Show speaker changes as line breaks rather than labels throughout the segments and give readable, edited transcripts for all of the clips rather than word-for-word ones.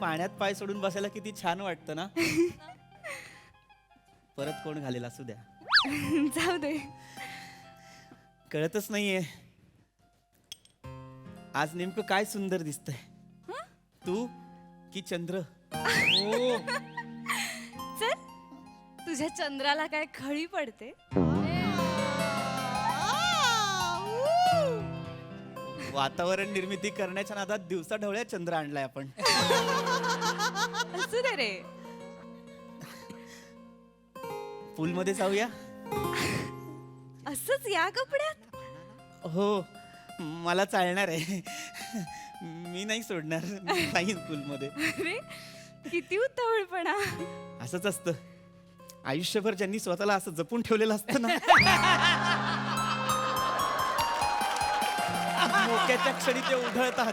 पाण्यात पाय सोडून बसायला किती छान वाटतं ना. परत कोण घालेल असू द्या.
जाऊ दे.
कळतच नाहीये आज नेमकं काय सुंदर दिसतंय, तू की चंद्र.
चल, तुझ्या चंद्राला काय खळी पडते.
वातावरण निर्मिती करण्याच्या नादात दिवसा ढवळ्या चंद्र आणलाय आपण.
असू दे रे.
पूल मध्ये जाऊया.
असंच या कपड्यात.
हो, मला चालणार आहे. मी नाही सोडणार. मी नाही पूल मध्ये.
अरे किती उतावळपणा.
असंच असतं आयुष्यभर. ज्यांनी स्वतःला असं जपून ठेवलेलं असतं ना, मोक्याच्या क्षणी ते उधळतात.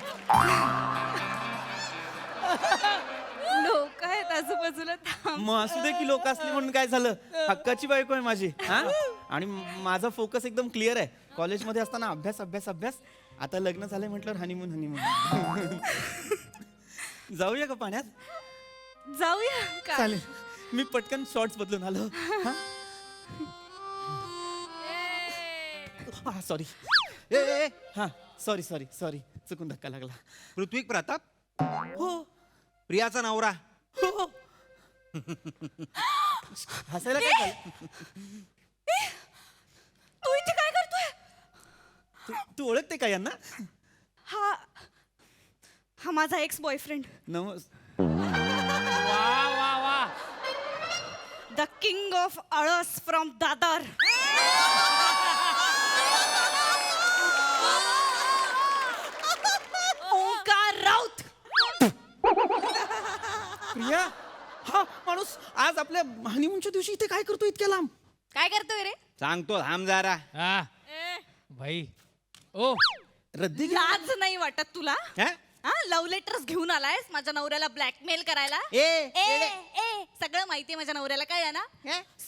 लोक आहेत आजूबाजूला. थांब.
मग असू दे की लोक असली म्हणून काय झालं. हक्काची बायको आहे माझी. हा, आणि माझा फोकस एकदम क्लिअर आहे. कॉलेजमध्ये असताना अभ्यास अभ्यास अभ्यास. आता लग्न झालंय म्हटल्यावर हनीमून हनीमून. जाऊया का पाण्यात.
जाऊया का?
चालेल. मी पटकन शॉर्ट्स बदलून आलो. सॉरी. हा, सॉरी सॉरी सॉरी, चुकून धक्का लागला.
पृथ्वी प्रताप,
हो
प्रियाचा नवरा.
हो. हसायला काय झालं?
तू इथे काय करतोय?
तू ओळखते का यांना?
हा हा माझा एक्स बॉयफ्रेंड,
वा वा वा.
द किंग ऑफ आळस फ्रॉम दादर. ओंकार राऊत.
प्रिया, हा माणूस आज आपल्या हनीमूनच्या दिवशी इथे काय करतो इतक्या लांब?
काय करतोय रे?
सांगतो थांब जरा.
हा भाई. ओ
रद्दी घे.
लाज नाही वाटत तुला?
हा?
हा, लव्ह लेटर्स घेऊन आलायस माझ्या नवऱ्याला ब्लॅकमेल करायला?
ए,
ए सगळं माहितीये माझ्या नवऱ्याला. काय आहे ना,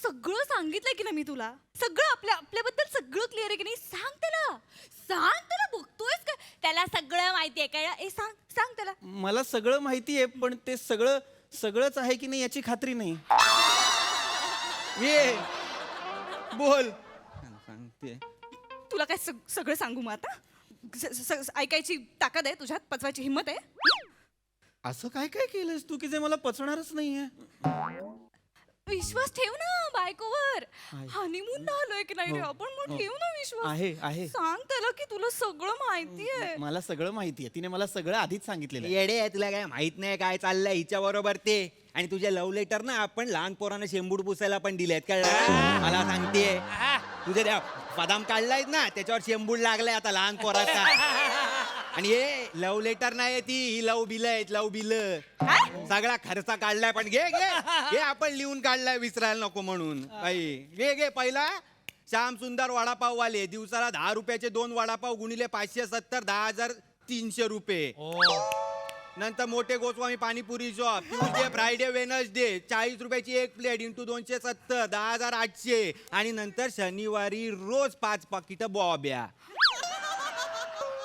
सगळं सांगितलंय की ना मी तुला. सगळं आपल्याबद्दल सगळं क्लिअर आहे की नाही. सांग त्याला बघतोयस का? त्याला सगळं माहितीये काय? सांग त्याला.
मला सगळं माहिती आहे, पण ते सगळंच आहे की नाही याची खात्री नाही.
ये बोल. सांगते.
तुला काय सगळं सांगू मग आता? ऐकायची ताकद आहे तुझ्यात? पचवायची हिंमत आहे?
असं काय काय केलंस तू की जे मला पचणारच नाहीये?
विश्वास ठेव ना बायकोवर.
आहे.
हनीमून आलोय की नाही रे आपण, मग ठेव ना विश्वास.
आहे.
सांग त्याला की तुला सगळं माहितीये.
मला सगळं माहितीये. तिने मला सगळं आधीच सांगितलेलं आहे.
येडे आहे, तुला काय माहित नाही काय चाललंय हिच्या बरोबर ते. आणि तुझे लव्ह लेटर ना आपण लहान पोरांना शेंबूड पुसायला पण दिलेत कळलं. मला सांगते तुझे त्या बदाम काढलायत ना त्याच्यावर शेंबूड लागलाय आता लहान पोराचा. आणि हे लव्ह लेटर नाही ती, ही लव बिल आहेत. लव बिल सगळा खर्च काढलाय. पण घे आपण लिहून काढलाय विसरायला नको म्हणून. घे पहिला श्याम सुंदर वडापाव वाले. दिवसाला 10 रुपयाचे 2 वडापाव गुणिले 570, 10,300 रुपये. नंतर मोठे Goswami panipuri shop. Tuesday Friday Wednesday 40 रुपयाची 1 प्लेट इंटू 270, 10,800. आणि नंतर शनिवारी रोज 5 पाकिट बॉब्या.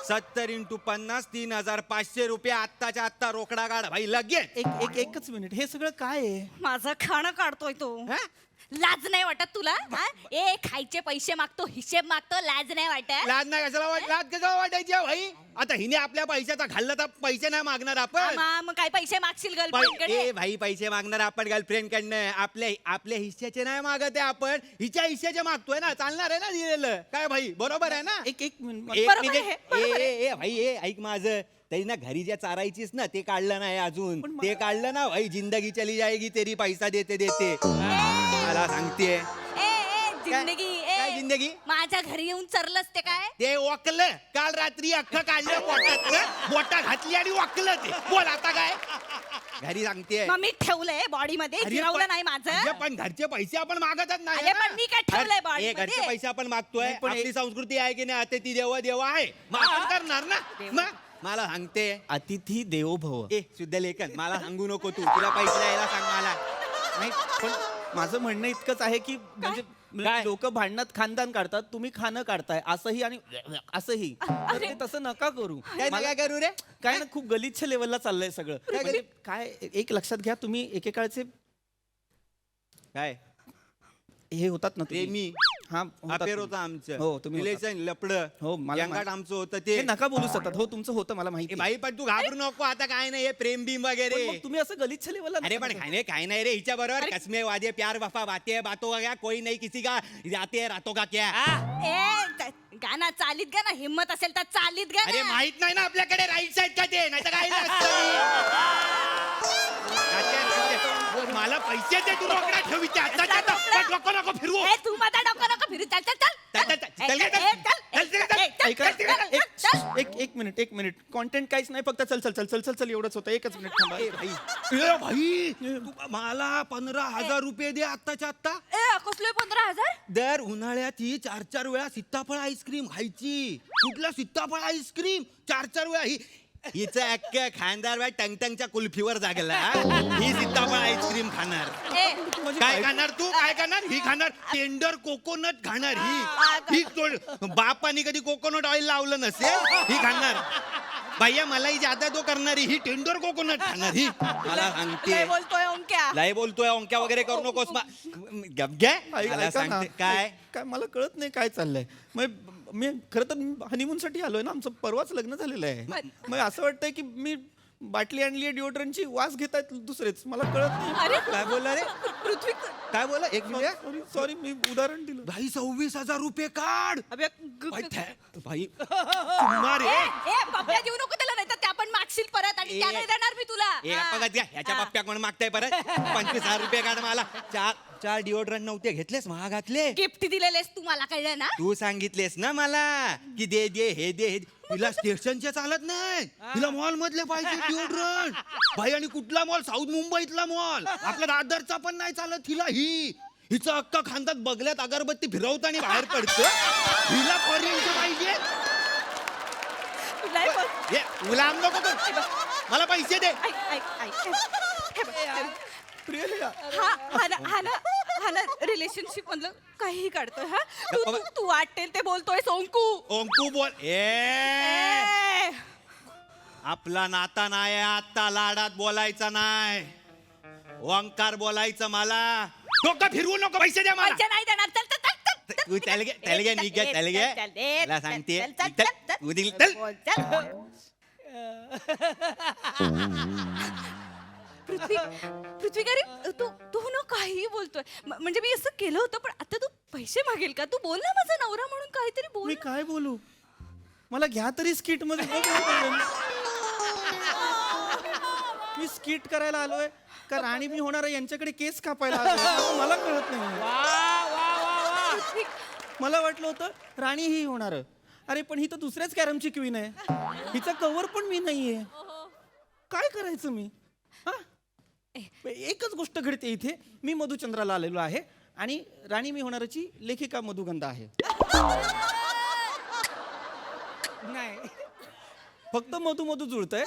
70 इंटू 50, 3,500 रुपये. आत्ताच्या आत्ता रोकडा काढ भाई लगेच.
एकच मिनिट. हे सगळं काय आहे?
माझं खाणं काढतोय तो. लाज नाही वाटत तुला? ए खायचे पैसे मागतो, हिशेब मागतो, लाज नाही वाटत?
लाज नाही कशाला वाटायची भाई? आता हिने आपल्या पैशाचा खाल्ला तर पैसे नाही मागणार आपण.
मग काय पैसे मागशील गर्लफ्रेंडकडे?
ए भाई पैसे मागणार आपण गर्लफ्रेंड कडनं. आपल्या हिश्श्याचे नाही मागत आहे आपण, हिच्या हिश्श्याचे मागतोय ना. चालणार आहे ना दिलेलं? काय भाई बरोबर आहे ना?
एक मिनिट.
एक
बरोबर
मिनिट.
आहे, बरोबर आहे.
ए भाई ऐक माझं. तरी ना घरी ज्या चारायचीस ना ते काढलं नाही अजून. ते काढलं ना भाई जिंदगी चली जाएगी तेरी पैसा देते देते. मला सांगते
जिंदगी.
काय जिंदगी?
माझ्या घरी येऊन चरलंस ते काय?
ते वाकलं काल रात्री अख्खं काढलं पोटात. बोटा घातली आणि वाकलं ते. बोल आता काय घरी सांगते.
मग मी ठेवलंय बॉडी मध्ये, गिरवलं नाही माझं.
पण घरचे पैसे आपण मागतच नाही
अरे पण मी काय ठेवलंय body
घरचे
मध्ये?
पैसे आपण मागतोय.
पण
आपली संस्कृती आहे की नाही? आता ती देव आहे. मग आपण करणार ना. मग मला सांगते
अतिथी देवो भव.
शुद्ध लेखन मला सांगू नको. तुला पैसे द्यायला सांग मला.
नाही, पण माझं म्हणणं इतकंच आहे की म्हणजे
काय?
लोक भांडणात खानदान काढतात, तुम्ही खाणं काढताय असंही आणि असंही. तर ते तसं नका करू.
काय
मला-
काय करू रे?
काय ना खूप गलिच्छ लेवलला चाललंय सगळं.
काय
म्हणजे काय एक लक्षात घ्या, तुम्ही एकेकाळचे
काय
हे होतात ना तुम्ही.
प्रेमी
हा होतात
अफेअर
तुम्ही.
होतं आमचं.
हो, तुम्ही होतात.
रिलेशन लपड
हो, मला
यंगाट
माहिती.
आमचं होतं
हे
ते.
नका बोलू सतत. हो तुमचं होतं मला माहिती
ए
आहे.
भाई पण तू घाबरू नको आता, काय नाही हे प्रेम बिम
पण
वगैरे.
मग तुम्ही असं गलिच्छ लेवलला
अरे
नका
पण
करू.
काय नाही रे, हिच्या बरोबर कसमे वादे प्यार वफा बातें बातों का क्या, कोई नहीं किसी का जाते रातों का क्या.
गाना चालीत गा ना, हिम्मत असेल तर चालीत गा
अरे
ना.
माहित नाही ना आपल्याकडे राईट साईड का ते, नाही तर काय मला पैसे दे, तू रोकडा ठेव इथे आत्ताच्या आता. पण नको नको फिरवू.
ए, तू माझा डोकं नको फिरू. चल चल चल
चल, चल, चल, चल,
ए,
चल,
ए,
चल, चल, चल,
ए,
ऐका,
चल, चल,
एक-
चल.
एक मिनिट कॉन्टेंट काहीच नाही, फक्त चल चल चल चल चल चल एवढंच होतं. एकच मिनिट थांबा.
ए भाई तू मला 15,000 रुपये दे आत्ताच्या आत्ता.
ए, कसले 15,000?
दर उन्हाळ्यात ही 4-4 वेळा सीताफळ आईस्क्रीम खायची. कुठला सीताफळ आईस्क्रीम 4-4 वेळा. हिचं अख्ख्या खानदार बाय टंगटंगच्या कुल्फीवर जागला. ही सीताफळ आईस्क्रीम खाणार.
ए,
काय खाणार तू, काय खाणार? ही खाणार टेंडर कोकोनट खाणार. ही बापानी कधी कोकोनट ऑइल लावलं नसेल, ही खाणार. भैया मलाही ज्यादा तो करणारी ही टेंडर कोकोनट खाणार. ही मला सांगते
लय बोलतोय ओंक्या.
लय बोलतोय ओंक्या वगैरे करू नकोस. गप घे.
आई-
मला
ऐका ना.
सांगते काय
काय मला कळत नाही काय चाललंय. मग मी खरं तर हनीमून साठी आलोय ना, आमचं परवाच लग्न झालेलं आहे. मग असं वाटतंय की मी बाटली आणली डिओड्रंटची, वास घेतायत दुसरेच, मला कळत नाही.
अरे
काय बोलला रे?
पृथ्वी
काय बोला? एक मिनिट.
सॉरी मी उदाहरण दिलं.
भाई 26,000 रुपये काढ.
अबे,
भाई भाई कुमार
ए,
आहे.
ए, पप्प्या देऊ नको त्याला, नाही तर त्या पण मागशील परत आणि
ए,
त्या नाही देणार मी तुला.
ए
हा.
बघत घ्या ह्याच्या
हा.
बाप्प्या कोण मागताय परत. 25,000 रुपये काढ मला. चार डिओड्रंट नव्हते घेतलेस महागातले.
गिफ्ट दिलेलेस तू मला, कळलं ना?
तू सांगितलेस ना मला की दे दे हे दे हे दे. तिला स्टेशनचे चालत नाही, तिला मॉल मधले पाहिजे डिओड्रंट. भाई आणि कुठला मॉल? साऊथ मुंबईतला मॉल. आपला दादरचा पण नाही चालत हिला. हिचं अक्का खांदात बगल्यात अगरबत्ती फिरवताना बाहेर पडतं. हिला पर्यंत पाहिजे.
नाही बोल.
हे गुलाम नको करू. मला पैसे दे.
ऐक, ऐक, ऐक. हे बघ, हे बघ.
प्रियलिया,
हा ना रिलेशनशिप मधलं काहीही काढतोय. हा तू वाटेल ते बोलतोय सोंकू.
ओंकू बोल.
ए,
आपला नाता नाही आता, लाडात बोलायचा नाही. ओंकार बोलायचं मला. डोकं फिरवू नको, पैसे द्या मला.
पैसे नाही देणार. चल चल चल, चल
तू त्याला घे, त्याला घे, निघ घे, त्याला घे.
चल, चल,
मला सांगते
चल, चल,
चल,
चल,
तू दिल,
चल.
चल.
बोल, चल. पृथ्वी का रे? तू ना काहीही बोलतोय. म्हणजे मी असं केलं होतं, पण आता तू पैसे मागेल का? तू बोल ना, माझा नवरा म्हणून काहीतरी बोल
मी
ना.
काय बोलू? मला घ्या तरी स्किट मध्ये. बघ ना problem. मी स्किट करायला आलोय का राणी मी होणार आहे यांच्याकडे केस कापायला आलोय? असं मला कळत नाही.
वा वा वा वा.
पृथ्वी,
मला वाटलं होतं राणी ही होणार. अरे पण ही तर दुसऱ्याच कॅरमची क्वीन आहे. हिचा कव्हर पण मी नाहीये. काय करायचं मी? हा? एकच गोष्ट घडते इथे. मी मधुचंद्राला आलेलो आहे आणि राणी मी होणारची लेखिका मधुगंधा आहे.
नाही
फक्त मधू मधू जुळतंय,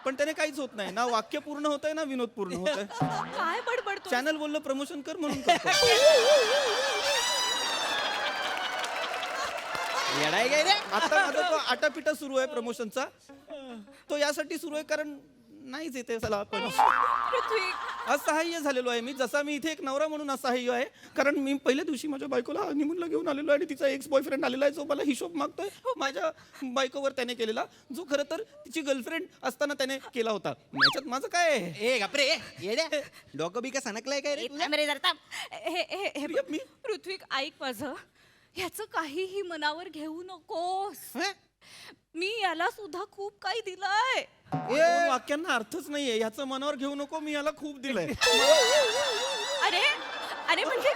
पण त्याने काहीच होत नाही. ना वाक्य पूर्ण होत आहे ना विनोद पूर्ण होत आहे.
काय बडबडतो?
चॅनल बोललं प्रमोशन कर म्हणून करतो.
येडाय काय रे?
आता माझा तो आटापिटा सुरू आहे प्रमोशनचा. तो यासाठी सुरू आहे कारण नाहीच येते चला आपण.
पृथ्वी,
असहाय्य झालेलो आहे मी. जसा मी इथे एक नवरा म्हणून असहाय्य आहे, कारण मी पहिल्या दिवशी माझ्या बायकोला हनीमूनला घेऊन आलेलो आहे आणि तिचा एक्स बॉयफ्रेंड आलेला आहे जो मला हिशोब मागतोय माझ्या बायकोवर त्याने केलेला, जो खरं तर तिची गर्लफ्रेंड असताना त्याने केला होता. याच्यात माझं काय आहे?
ए गपरे येड्या. डोकं बी का सणकलाय काय रे तुझं?
थांब रे जरा थांब. हे बघ,
मी?
पृथ्वी ऐक माझं. ह्याचं काहीही मनावर घेऊ नकोस.
हं?
मी याला सुद्धा खूप काही दिलंय.
दोन वाक्यांना अर्थच नाहीये. ह्याचं मनावर घेऊ नको, मी याला खूप दिलंय.
अरे अरे म्हणजे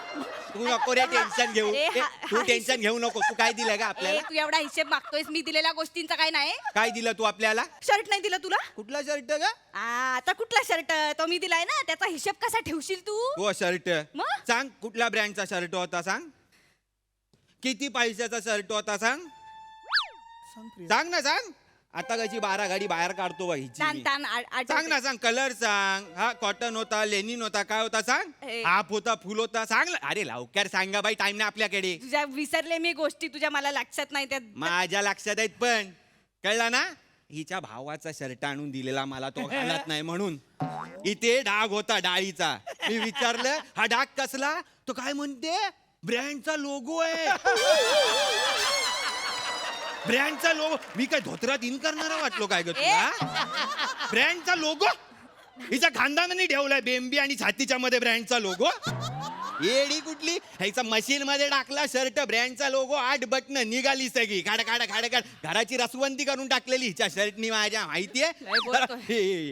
तू नको रे टेन्शन घेऊ.
अरे,
ए, तू
हा
टेन्शन घेऊ नको. तू काय दिलं का
ए,
आपल्याला?
तू एवढा हिशेब मागतोयस. मी दिलेल्या गोष्टींचा काय नाही.
काय दिलं तू आपल्याला?
शर्ट नाही दिला तुला?
कुठला शर्ट का?
आता कुठला शर्ट? तो मी दिलाय ना, त्याचा हिशेब कसा ठेवशील तू?
तो शर्ट
मग?
सांग कुठल्या ब्रँडचा शर्ट होता सांग. किती पैशाचा शर्ट होता सांग.
सांग प्रिया.
सांग ना सांग. आता कशी 12 गाडी बाहेर काढतो बा हिची
तान
मी.
तान
सांग ना, सांग. कलर सांग. हा कॉटन होता, लेनिन होता, काय होता सांग.
ए.
हाफ होता, फुल होता, सांग ना. अरे लवकर सांगा बाई, टाइम नाही आपल्याकडे.
तुझ्या विसरले मी गोष्टी तुझ्या मला लक्षात नाही त्या
माझ्या लक्षात आहेत पण कळला ना. हिच्या भावाचा शर्ट आणून दिलेला मला, तो घालत नाही म्हणून. इथे डाग होता डाळीचा. मी विचारलं हा डाग कसला, तो काय म्हणते ब्रँडचा लोगो आहे. ब्रँडचा लोगो. मी काय धोत्रात इन करणारा वाटलो काय ग तुला. ब्रँडचा लोगो हिच्या खानदानाने ठेवलाय, बेंबी आणि छातीच्या मध्ये ब्रँडचा लोगो. येडी कुठली. ह्याचा मशीन मध्ये टाकला शर्ट, ब्रँडचा लोगो, 8 बटन, निघाली सगळी खाड खाड खाड खाड. घराची रसवंती करून टाकलेली हिच्या शर्टनी माझ्या, माहितीये.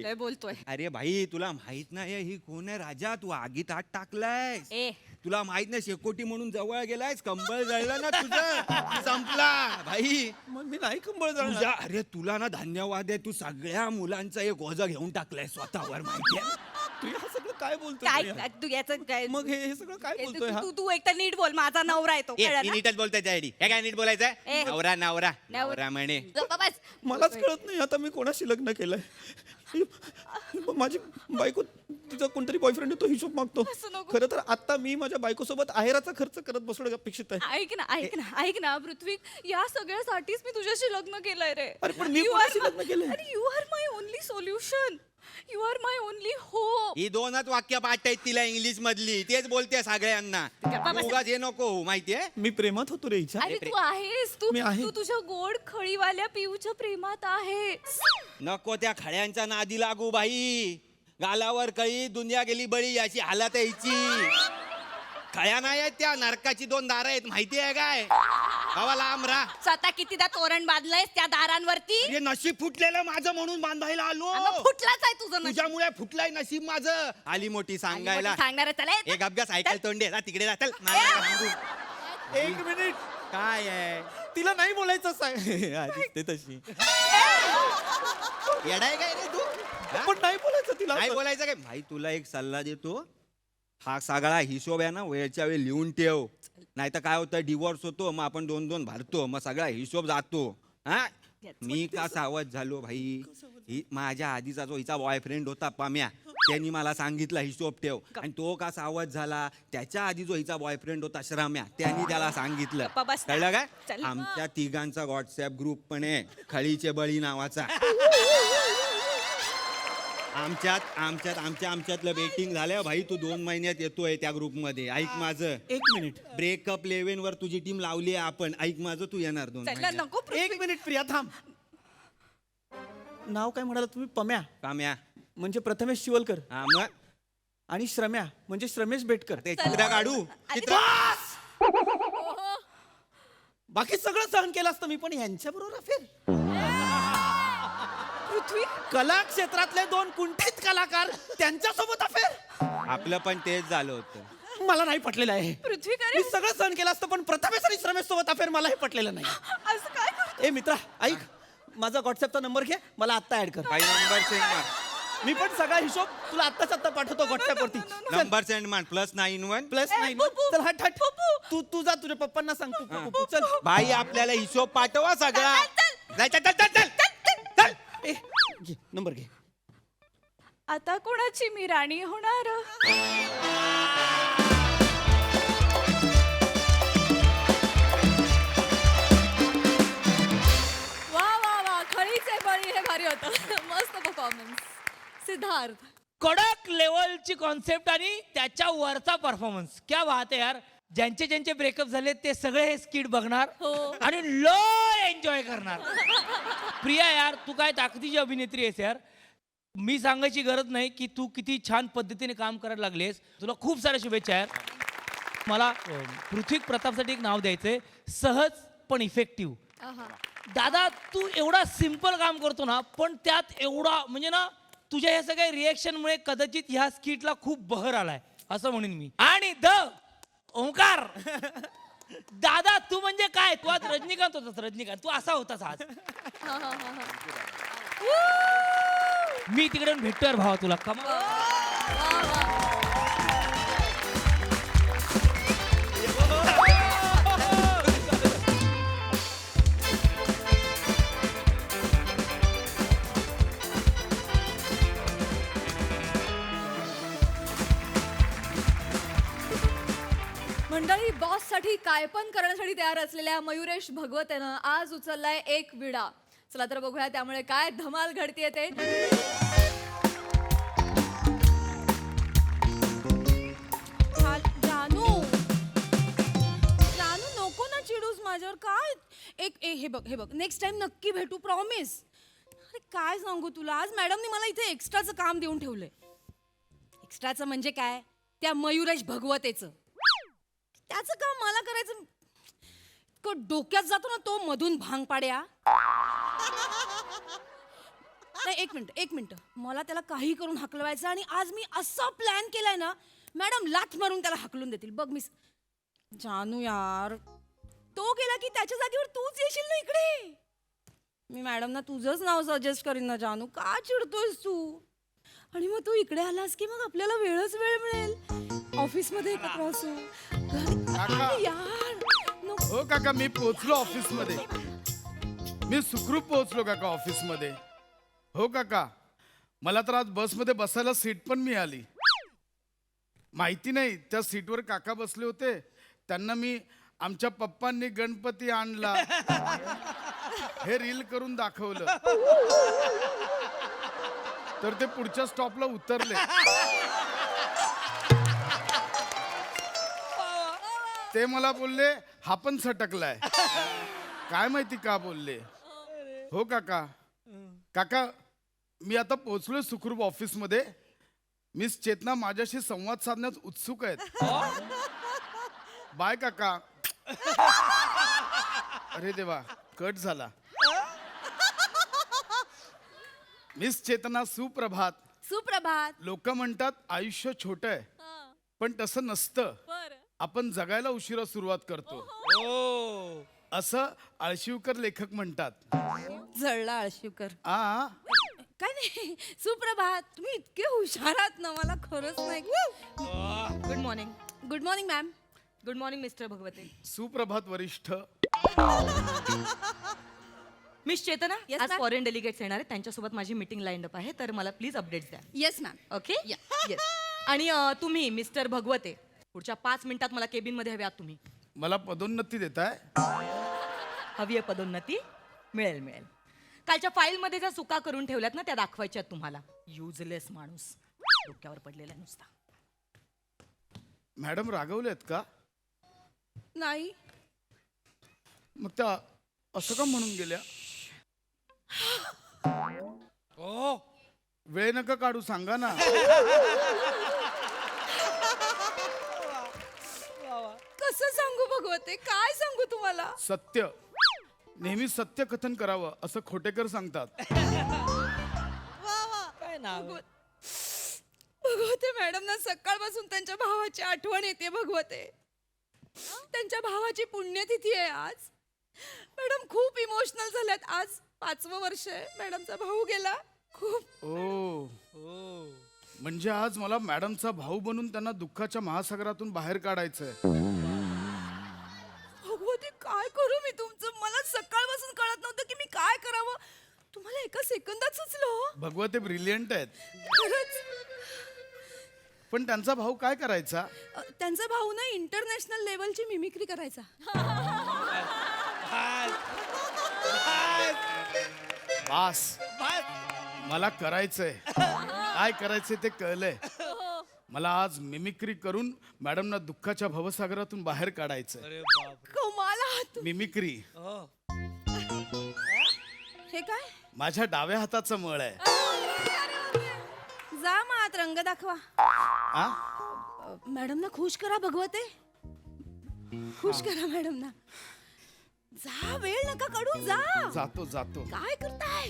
लय बोलतोय
अरे भाई तुला माहित नाही ही कोण आहे राजा, तू आगीत हात टाकलाय.
ए
तुला माहित नाही शेकोटी म्हणून जवळ गेलायस, कंबळ जळलं ना तुझं, संपला भाई.
मग मी नाही कंबळ जाणार.
तुझा अरे तुला ना धन्यवाद आहे, तू सगळ्या मुलांचा एक ओझं घेऊन टाकलाय स्वतःवर, माहितीये.
तू हे सगळं काय बोलतोय
काय
प्रिया?
तू याचं काय
मग हे सगळं काय
ए,
बोलतोय
तू
हा?
तू- तू एकतर नीट बोल, माझा नवरा येतो
ए, मी नीटच बोलतोय त्यासाठी. हे काय नीट बोलायचं
ए.
नवरा नवरा नवरा म्हणे.
मलाच कळत नाही आता मी कोणाशी लग्न केलंय. माझी बायको, तिचा कोणतरी बॉयफ्रेंड तो हिशोब मागतो.
असं नको.
खरं तर आता मी माझ्या बायकोसोबत आहेराचा खर्च करत बसणं अपेक्षित आहे.
ऐक ना पृथ्वी, या सगळ्यासाठीच मी तुझ्याशी लग्न केलंय रे.
अरे पण मी कोणाशी लग्न केलंय?
अरे you are my only solution, you are my only hope.
ही 2च वाक्य पाठ आहेत तिला इंग्लिश मधली, तेच बोलते सगळ्यांना.
गप्पा बस.
उगाच हे नको माहितीये.
मी प्रेमात होतो रे हिच्या.
अरे तू आहेस, तू
मी आहे.
तू तुझ्या गोड खळीवाल्या पिऊच्या प्रेमात आहेस.
नको त्या खड्यांच्या नादी लागू बाई. गालावर कळी, दुनिया गेली बळी, अशी हालत आहे हिची. खळ्या नाही आहेत त्या, नरकाची 2 दारं आहेत, माहिती आहे काय. हवा लांब राहा.
स्वतः कितीदा तोरण बांधलंयस त्या दारांवरती.
हे नशीब फुटलेलं माझं म्हणून बांधायला आलो.
मग फुटलाच आहे तुझं नशीब.
तुझ्यामुळे फुटलाय नशीब माझं. आली मोठी सांगायला.
सांगणार चला
एक अभ्यास ऐकायला तोंडे जा तिकडे जा. चल.
एक मिनिट,
काय आहे
तिला नाही बोलायचं सांग. आधीच ते तशी.
येडाय काय रे तू. हा?
पण नाही बोलायचं तिला.
नाही बोलायचं काय. भाई तुला एक सल्ला देतो, हा सगळा हिशोब आहे ना वेळच्या वेळी लिहून ठेव. नाही तर काय होतं, डिवोर्स होतो, मग आपण 2-2 भरतो, मग सगळा हिशोब जातो. हा मी का सावध झालो भाई. माझ्या आधीचा जो हिचा बॉयफ्रेंड होता पाम्या, त्यांनी मला सांगितलं हिशोब ठेव. आणि तो का सावध झाला, त्याच्या आधी जो हिचा बॉयफ्रेंड होता श्रम्या, त्यांनी त्याला सांगितलं.
गप्पा बस.
कळलं काय.
चल.
आमच्या तिघांचा व्हॉट्सअप ग्रुप पण आहे, खळीचे बळी नावाचा. आमच्यातलं बेटिंग झालं भाई. तू 2 महिन्यात येतोय त्या ग्रुप मध्ये. ऐक माझं.
एक मिनिट,
ब्रेकअप 11 वर तुझी टीम लावली आहे आपण. ऐक माझं, तू येणार 2
चला
महिन्यात.
नको
एक मिनिट प्रिया थांब. नाव काय म्हणाला तुम्ही? पम्या
काम्या.
म्हणजे प्रथमेश शिवलकर
हा मग
आणि श्रम्या म्हणजे श्रमेश बेटकर.
ते चित्र काढू. चित्र
बाकी सगळं सहन केलं असतं मी, पण यांच्या बरोबर अफेअर.
पृथ्वी.
कला क्षेत्रातले 2 कुंठित कलाकार त्यांच्यासोबत अफेअर.
आपलं पण तेच झालं होतं.
मला नाही पटलेलं आहे.
पृथ्वी
मी सगळं सहन केलं असतं, पण प्रथमेश आणि श्रमेश सोबत अफेअर मला हे पटलेलं नाही.
असं काय करतो?
ए मित्रा ऐक, माझा व्हॉट्सअपचा नंबर घे, मला आत्ता ऍड कर.
काही नंबर सेंड मार.
मी पण सगळा हिशोब तुला आत्ताच आत्ता पाठवतो व्हॉट्सअप वरती.
नंबर सेंड मार. +91.
+9.
पप्पू.
चल हट हट. तू जा तुझ्या पप्पांना सांग. तू चल.
भाई आपल्याला हिशोब पाठवा सगळा.
चल,
चल चल चल चल चल.
ए घे नंबर घे.
आता कोणाची मी राणी होणार?
वा वा वा, खळीचे बळी हे भारी होतं. मस्त परफॉर्मन्स. सिद्धार्थ.
कडक लेवलची कॉन्सेप्ट आणि त्याच्या वरचा परफॉर्मन्स. क्या बात आहे यार. ज्यांचे ज्यांचे ब्रेकअप झाले ते सगळे हे स्किट बघणार
हो.
आणि लय एन्जॉय करणार. प्रिया यार, तू काय ताकदीची अभिनेत्री आहेस यार. मी सांगायची गरज नाही की तू किती छान पद्धतीने काम करायला लागलेस. तुला खूप साऱ्या शुभेच्छा यार. मला पृथ्वी प्रतापसाठी एक नाव द्यायचंय, सहज पण इफेक्टिव्ह.
आहा.
दादा तू एवढा सिंपल काम करतो ना, पण त्यात एवढा म्हणजे ना, तुझ्या ह्या सगळ्या रिएक्शनमुळे कदाचित ह्या स्किटला खूप बहर आलाय असं म्हणेन मी. आणि ओंकार दादा, तू म्हणजे काय, तू आज रजनीकांत होतास. रजनीकांत तू असा होतास आज.
हा, हा, हा, हा.
मी तिकडे येऊन भेटतोय रे भावा तुला. कमा
वा वा. मंडळी बॉससाठी काय पण करण्यासाठी तयार असलेल्या मयुरेश भगवतेनं आज उचललाय एक विडा. चला तर बघूया त्यामुळे काय धमाल घडतीये ते.
जानू जानू नको ना चिडूस माझ्यावर. काय हे बघ नेक्स्ट टाइम नक्की भेटू प्रॉमिस. अरे काय सांगू तुला, आज मॅडमनी मला इथे एक्स्ट्राचं काम देऊन ठेवलंय. एक्स्ट्राचं म्हणजे काय, त्या मयुरेश भगवतेचं. त्याचं काम मला करायचं. डोक्यात जातो ना तो मधून भांग पाड्या. नाही एक मिनिट मला त्याला काही करून हकलवायचं. आणि आज मी असा प्लॅन केलाय ना, मॅडम लाथ मारून त्याला हकलून देतील बघ. मी जानू यार, तो गेला की त्याच्या जागेवर तूच येशील ना इकडे. मी मॅडमना तुझंच नाव सजेस्ट करीन ना. जानू का चिडतोयस तू? आणि मग तू इकडे आलास की मग आपल्याला वेळ मिळेल. ऑफिसमध्ये एकत्र असू. यार नको.
हो काका, मी पोहोचलो ऑफिस मध्ये. मी सुखरूप पोहोचलो काका ऑफिस मध्ये. हो काका, मला तर आज बसमध्ये बसायला सीट पण मिळाली. माहिती नाही त्या सीटवर काका बसले होते. त्यांना मी आमच्या पप्पांनी गणपती आणला हे रील करून दाखवलं, तर ते पुढच्या स्टॉपला उतरले. ते मला बोलले हा पण सटकलाय. काय माहिती का बोलले. हो काका. काका, मी आता पोहोचलोय सुखरूप ऑफिस मध्ये. मिस चेतना माझ्याशी संवाद साधण्यास उत्सुक आहेत. बाय काका. अरे देवा, कट झाला. मिस चेतना सुप्रभात.
सुप्रभात.
लोक म्हणतात आयुष्य छोट आहे, पण तसं नसतं. आपण जगायला उशिरा सुरुवात करतो असं आळशिवकर लेखक म्हणतात.
जळला आळशिवकर.
आ
काय नाही, सुप्रभात. तुम्ही इतके हुशार आहात ना, मला खरंच नाही. Good morning. Good morning ma'am. Good morning mister भगवते.
सुप्रभात वरिष्ठ.
मिस चेतना,
Yes,
आज
ma'am.
फॉरेन डेलिगेट्स येणार आहेत, त्यांच्यासोबत माझी मीटिंग लाईन अप आहे, तर मला प्लीज अपडेट्स द्या.
Yes ma'am.
Okay yes. आणि तुम्ही मिस्टर भगवते पुढच्या 5 मिनिटात मला केबिन मध्ये हवे आहात तुम्ही.
मला पदोन्नती देताय?
हवी आहे पदोन्नती? मिळेल. कालच्या फाईल मध्ये ज्या चुका करून ठेवल्यात ना, त्या दाखवायच्या आहेत तुम्हाला. युजलेस माणूस, डोक्यावर पडलेला नुसता.
मॅडम रागवलेत का?
नाही.
मग त्या असं का म्हणून गेल्या? वेळ नका काढू, सांगा ना.
कसं सांगू भगवते, काय सांगू तुम्हाला?
सत्य, नेहमी सत्य कथन करावं असं खोटेकर सांगतात.
भगवते मॅडम ना, सकाळपासून त्यांच्या भावाची आठवण येते. भगवते, त्यांच्या भावाची पुण्यतिथी आहे आज. मॅडम खूप इमोशनल झाल्यात. आज 5वं वर्ष आहे मॅडमचा भाऊ गेला. खूप.
ओ म्हणजे आज मला मॅडमचा भाऊ बनून त्यांना दुःखाच्या महासागरातून बाहेर काढायचंय.
भगवते काय करू मी तुमचं? मला सकाळपासून कळत नव्हतं की मी काय करावं. तुम्हाला एका सेकंदात सुचलं.
भगवते ब्रिलियंट आहेत.
खरंच.
पण त्यांचा भाऊ काय करायचा?
त्यांचा भाऊ ना इंटरनॅशनल लेवलची मिमिक्री करायचा.
बास, मला करायचंय. काय करायचंय ते कळलंय. मला आज मिमिक्री करून मॅडमना दुःखाच्या भवसागरातून बाहेर काढायचंय.
कमाल आहात.
मिमिक्री
हे काय?
माझ्या डाव्या हाताचा मळ आहे.
जा मग आत रंग दाखवा.
आ?
मॅडमना खुश करा भगवते. खुश करा मॅडमना. जा, वेळ नका काढू, जा.
जातो जातो.
काय करताय?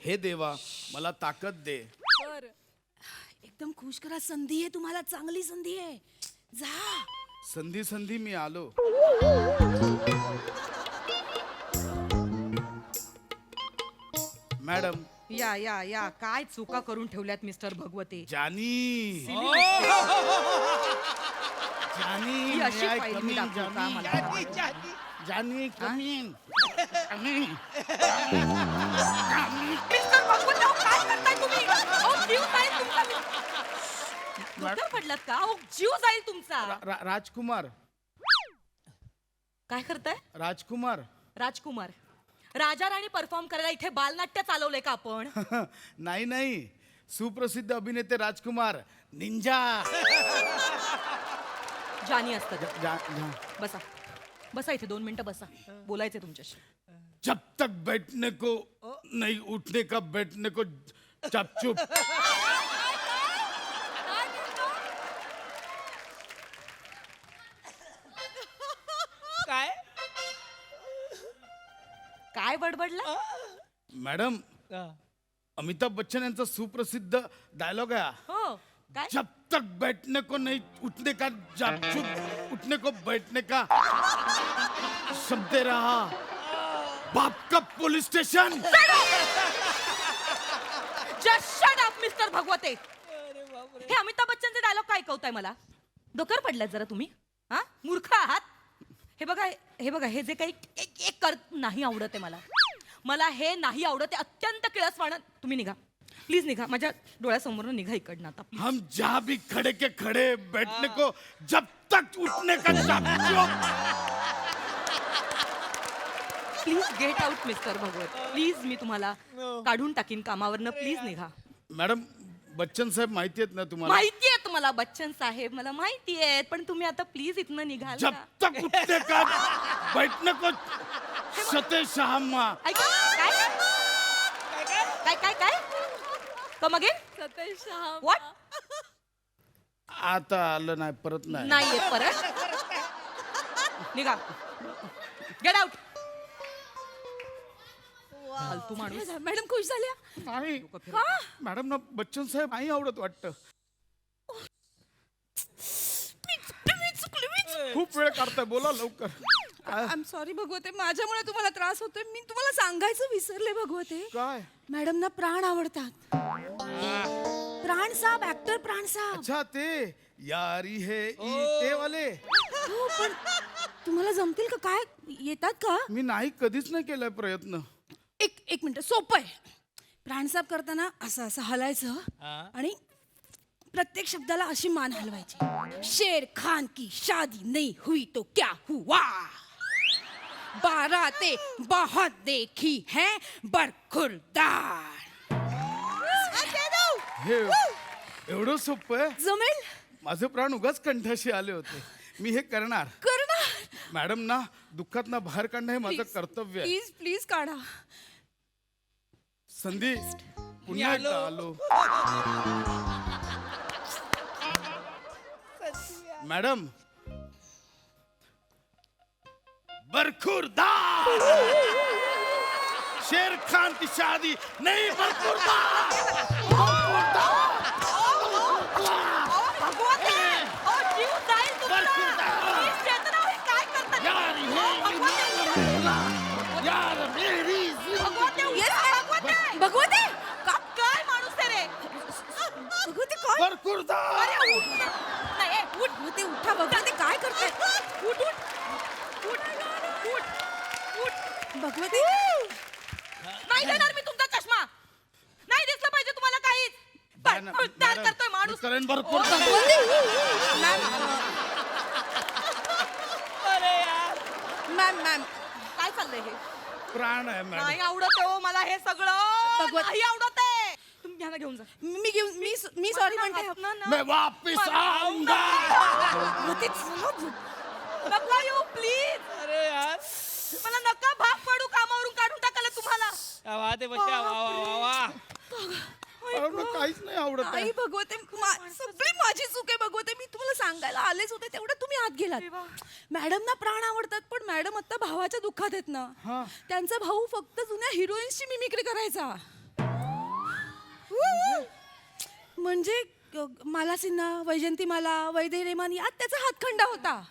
हे देवा, मला ताकद दे.
एकदम खुश करा. संधी आहे तुम्हाला, चांगली संधी आहे. जा.
संधी संधी मी आलो. मॅडम.
या काय चुका करून ठेवल्यात मिस्टर भगवते.
जानी जानी
ही अशी
may I
file
come
me
in,
दाखवू का
जानी?
मला?
जानी come in. Come in.
Mister भगवते, अहो, काय करताय तुम्ही? अहो, जीव जाईल तुमचा. डोक्यावर पडलात का? अहो, जीव जाईल तुमचा.
राजकुमार
काय करताय
राजकुमार.
राजकुमार? राजा राणी परफॉर्म करायला इथे बालनाट्य चालवलंय का आपण?
नाही नाही, सुप्रसिद्ध अभिनेते राजकुमार निंजा.
जानी असतात. बसा बसा इथे 2 मिनिटं बसा, बोलायचंय तुमच्याशी.
जब तक बैठने को नहीं उठने का बैठने को चुप.
काय
काय बडबडला?
मॅडम, अमिताभ बच्चन यांचा सुप्रसिद्ध डायलॉग आहे हा.
हो काय?
जब तक बैठने को नहीं उठने का चुप, उठने को बैठने का शब्द रहा बाप का police station.
Just shut up mister भगवते. हे अमिताभ बच्चनचे डायलॉग काय ऐकवताय मला? डोक्यावर पडलात जरा तुम्ही? हा, मूर्ख आहात. हे बघा हे जे काही एक एक कर नाही आवडत आहे मला हे नाही आवडत आहे. अत्यंत किळसवाणं. तुम्ही निघा प्लीज, निघा माझ्या डोळ्यासमोर निघा इकडनं आता please.
हम जहाँ भी खड़े के खड़े बैठने को जब तक उठने का चुप.
Please get out mister Bhagwat. Please मी तुम्हाला काढून टाकीन कामावरनं. प्लीज निघा.
मॅडम, बच्चन साहेब माहिती आहेत ना तुम्हाला?
माहिती आहे तुम्हाला बच्चन साहेब, मला माहिती आहे, पण तुम्ही आता प्लीज इथनं निघाल
जब
का?
तक उठने का बैठने को सते शाहम्मा.
ऐका काय कम अगेन.
Satej
what?
आता आलं नाही, परत नाही.
नाही येत परत. निघा. Get out. फालतू माणूस.
मॅडम खुश झाल्या?
नाही मॅडम ना, बच्चन साहेब नाही आवडत वाटतं. खूप वेळ काढताय, बोला लवकर.
आय एम सॉरी भगवते, माझ्यामुळे तुम्हाला त्रास होतोय. मी तुम्हाला सांगायचं विसरले भगवते.
काय?
मॅडम ना प्राण आवडतात. प्राण साहेब, ऍक्टर प्राण साहेब.
अच्छा, ते यारी है ते वाले.
हो, पण तुम्हाला जमतील का? काय येतात का?
मी नाही, कधीच नाही केलाय प्रयत्न.
एक मिनिट, सोपं आहे. प्राणसाप करताना असं असं हलायचं आणि प्रत्येक शब्दाला अशी मान हलवायची. शेर खान की शादी नहीं हुई तो क्या हुआ, बाराते बहुत देखी है बरखुरदार.
हे एवढं सोपं आहे?
जमेल?
माझे प्राण उगाच कंठाशी आले होते. मी हे करणार. मॅडम ना, दुःखात ना बाहेर काढणं हे माझं कर्तव्य आहे.
प्लीज प्लीज काढा.
संधी पुन्हा एकदा आलो. मॅडम, बरखुरदार. शेर खान की शादी नहीं, बरखुरदार.
जीव जाईल तुमचा. Please, चेतना, हे काय करतात? भगवते, काय माणूस आहे रे?
भगवते काय?
बरखुरदार.
अरे उठ. नाही, ए, उठ.
भगवते उठा. भगवते काय करताय?
उठ उठ उठ उठ उठ.
भगवते
नाही देणार मी तुमचा चष्मा. नाही दिसलं पाहिजे तुम्हाला काहीच. तयार करतोय माणूस.
करेन भरपूर.
अरे यार.
मॅम
काय चाललंय हे?
प्राण आहे मॅडम.
नाही आवडत आहे हो मला हे सगळं.
भगवत-
नाही आवडत आहे. तुम्ही ह्याला घेऊन जा.
मी सॉरी म्हणते.
मैं वापिस आऊंगा.
नका येऊ प्लीज.
अरे यार.
मला नका भाग पडू. कामावरून काढून टाकायला तुम्हाला.
क्या बात है बच्चा, वाह वाह वाह.
मॅडम, काहीच नाही आवडत आहे.
आई भगवते, सगळी माझी चूक आहे भगवते. मी तुम्हाला सांगायला आलेच होते, तेवढं तुम्ही आत गेलात. मॅडम ना प्राण आवडतात, पण मॅडम आता भावाच्या दुःखात आहेत ना. त्यांचा भाऊ फक्त जुन्या हिरोईन्सची मिमिक्री करायचा. म्हणजे माला सिन्हा, वैजंतीमाला, वैदेही रेमान यात त्याचा हातखंडा होता.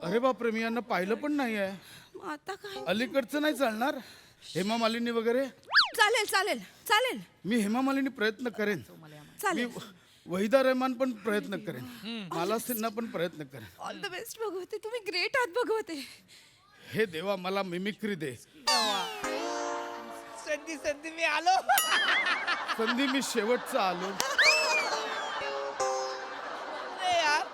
अरे बापरे, मी यांना पाहिलं पण नाही आहे.
मग आता काय?
अलीकडचं नाही चालणार? हेमा मालिनी वगैरे?
चालेल चालेल चालेल
मी हेमा मालिनी प्रयत्न करेन. मी
चालेल.
वहिदा रहमान पण प्रयत्न करेन. माला सिन्हा पण प्रयत्न करेन.
ऑल द बेस्ट भगवते. तुम्ही ग्रेट आहात भगवते.
हे देवा, मला मिमिक्री दे.
संधी मी आलो.
संधी मी शेवटचा आलो.
अरे यार.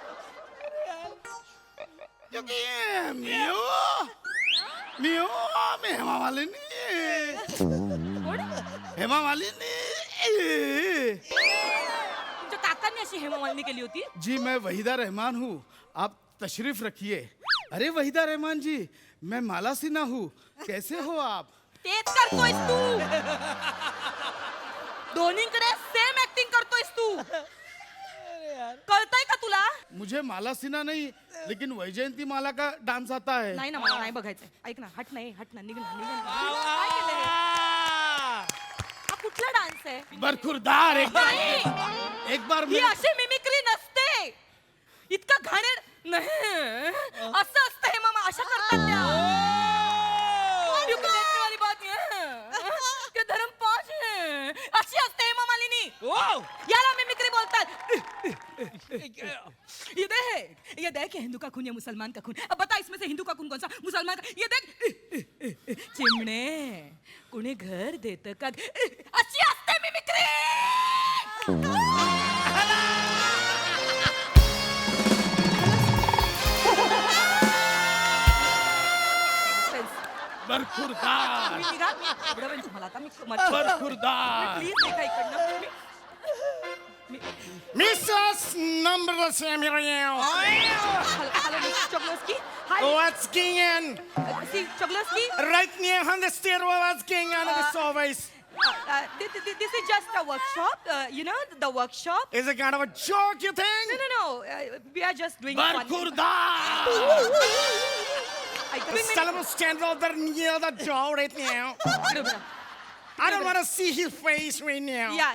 म्यो. मी हेमा मालिनी हेमा मालिनी
तुमच्या काकांनी अशी हेमामालिनी केली होती.
जी मैं वहीदा रहमान हूँ आप तशरीफ रखिए. अरे वहीदा रहमान जी मैं माला सिन्हा हूँ कैसे हो आप.
तेच करतोयस तू. दोन्हीकडे सेम ऍक्टिंग करतोयस तू. कळतंय का तुला.
मुझे माला सिन्हा नहीं लेकिन वैजयंती माला का डांस आता है.
नाही ना मला नाही बघायचंय. ऐक ना हट ना निघ ना. काय केलंय? हा कुठला डान्स आहे.
बरखुरदार एक बार
ही अशी मिमिक्री नसते. इतका घाणेर नाही असं असतं हे मामा अशा करतात त्या. You can देखने वाली बात ये है कि धर्म पांच है. अशी असते हे मामालिनी. याला मिमिक्री बोलतात. ये देख ये हिंदू का खून या मुसलमान का खून. अब बता इसमें से हिंदू का खून कौन सा मुसलमान का. ये देख चिमणे कुणी घर देत का. अशी असते मिमिक्री.
बरखुरदार
मी निघा. आवडेल तुम्हाला आता मी मच्छर.
बरखुरदार
प्लीज देखा इकडनं.
Mrs. Number Samuel.
Hello, Mr. Choglovsky. Hi.
What's going on?
See, Choglovsky.
Right near on the stairwell, what's going on in the service?
This is just a workshop. You know, the workshop.
Is it kind of a joke, you think?
No. We are just doing fun.
Barkhurdar
The son stand out there near the door right now. I don't want to see his face right now.
Yeah.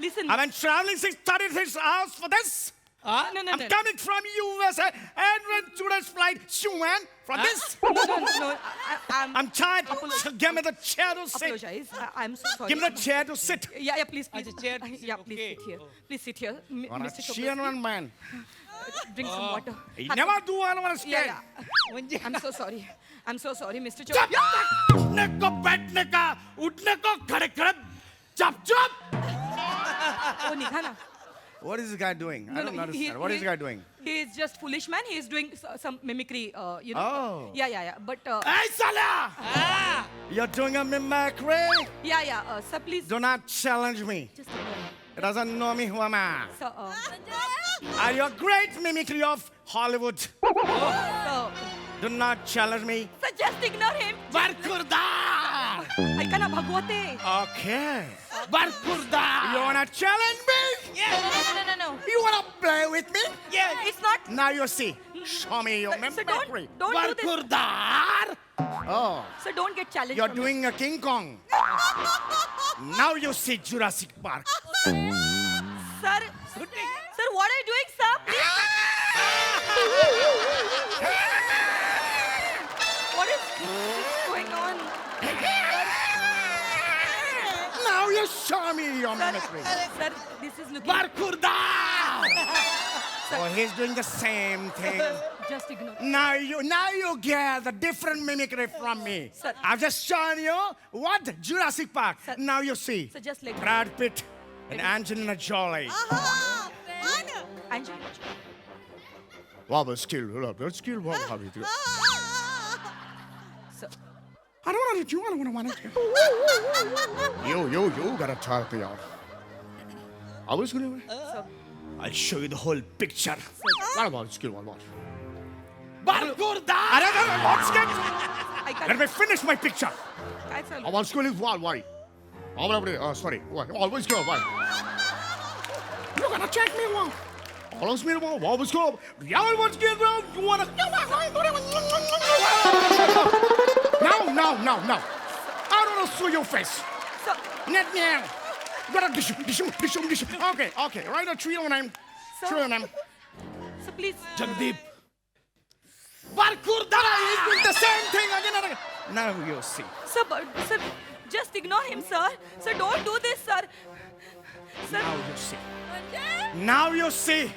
Listen.
I've been traveling 36 hours for this.
No.
I'm coming from USA and went today's flight, Shuan, for this.
No.
I'm tired. Give me the chair to sit.
Apologize. I'm so sorry.
Give me the chair to sit.
Yeah, please.
अच्छा, chair to sit,
Yeah, please
okay.
sit here. Please sit here.
Wanna
Mr.
cheer
Choglovsky,
on man.
drink some water.
You never do I want to
Yeah,
stand.
yeah. I'm so sorry, Mr. Choglovsky.
उठने को बैठने का उठने को खड़े खड़े चुप चुप.
Oh, निघा ना.
What is this guy doing? I don't understand. What is this guy doing?
He is just foolish man. He is doing some mimicry, you know.
Oh.
Yeah. But
ऐ साला
You're doing a mimicry.
yeah. Sir, please.
Do not challenge me.
Just a minute.
It doesn't know me who am I.
So,
Are you a great mimicry of Hollywood?
so
not challenge me.
So just ignore him.
बरखुरदार
ऐका ना भगवते.
Okay.
Barkhurdar
You wanna challenge me?
No.
You wanna play with me?
Yeah. It's not.
Now you see. Show me your
So
mimicry.
don't do this.
Barkhurdar
Oh,
So don't get challenged.
you're
from me.
doing a King Kong. Now you see Jurassic Park.
Sir, what are you doing, sir? What is going on?
Now you show me your mimicry.
Sir, this is looking.
Barkhurdar
Oh, he's doing the same thing.
Just ignore.
Now you get the different mimicry from me.
Sir.
I've just shown you what Jurassic Park.
Sir.
Now you see
So just like
Brad Pitt and Angelina Jolie.
Angelina.
Wow, but skill, skill, wow, how you do?
So,
I don't want to. I don't want to. You gotta talk to y'all. I was gonna. I'll show you the whole picture. What about skill? What about?
Barkhurdar
I don't know. What's good?
I
Let
can't.
me finish my picture.
काय चालू?
Our school is why? Sorry. Why? Always go. Why? You're gonna check me wrong. Always me wrong. Always go. Yeah, what's good, bro? You wanna? No. I don't wanna see your face.
So,
Net now. Gotta dish. Okay. Write a trio name. Trio name.
so please.
Jagdeep Barkhurdar
He's doing the same thing again and again. Now you see.
Sir, just ignore him, sir. Sir, don't do this, sir. Sir.
Now you see. Now you see.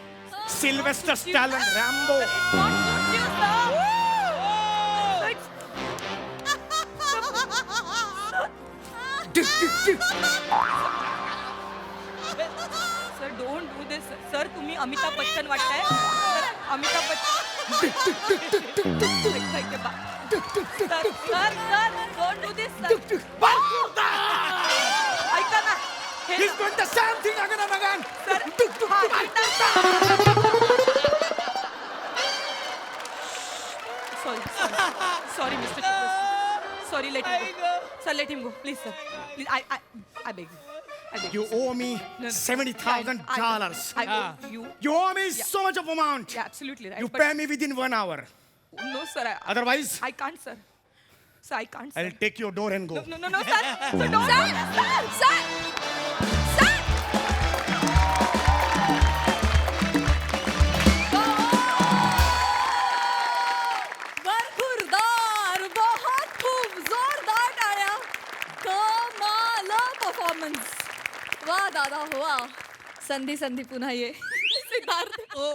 Sylvester Stallone, Rambo.
It's not suit you, sir. Sir, it's- Sir, don't do this. Sir, तुम्ही अमिताभ बच्चन वाटताय. Sir, Amitabh Bachchan. Don't do this ऐका ना हे
He's doing the same thing again and again.
Sorry mister sorry let him go sir let him go please sir please I beg
You owe me
No.
$70,000.
I owe you.
You owe me so much of amount.
Yeah, absolutely right.
You
but
pay me within 1 hour.
no, sir.
Otherwise,
I can't, sir. Sir, I can't. Sir.
I'll take your door and go.
No, sir. Sir, don't. Sir.
बरखुरदार बहुत खूप जोरदार टाळ्या कमाल performance वा दादा हो वा संधी संधी पुन्हा ये सिद्धार्थ
हो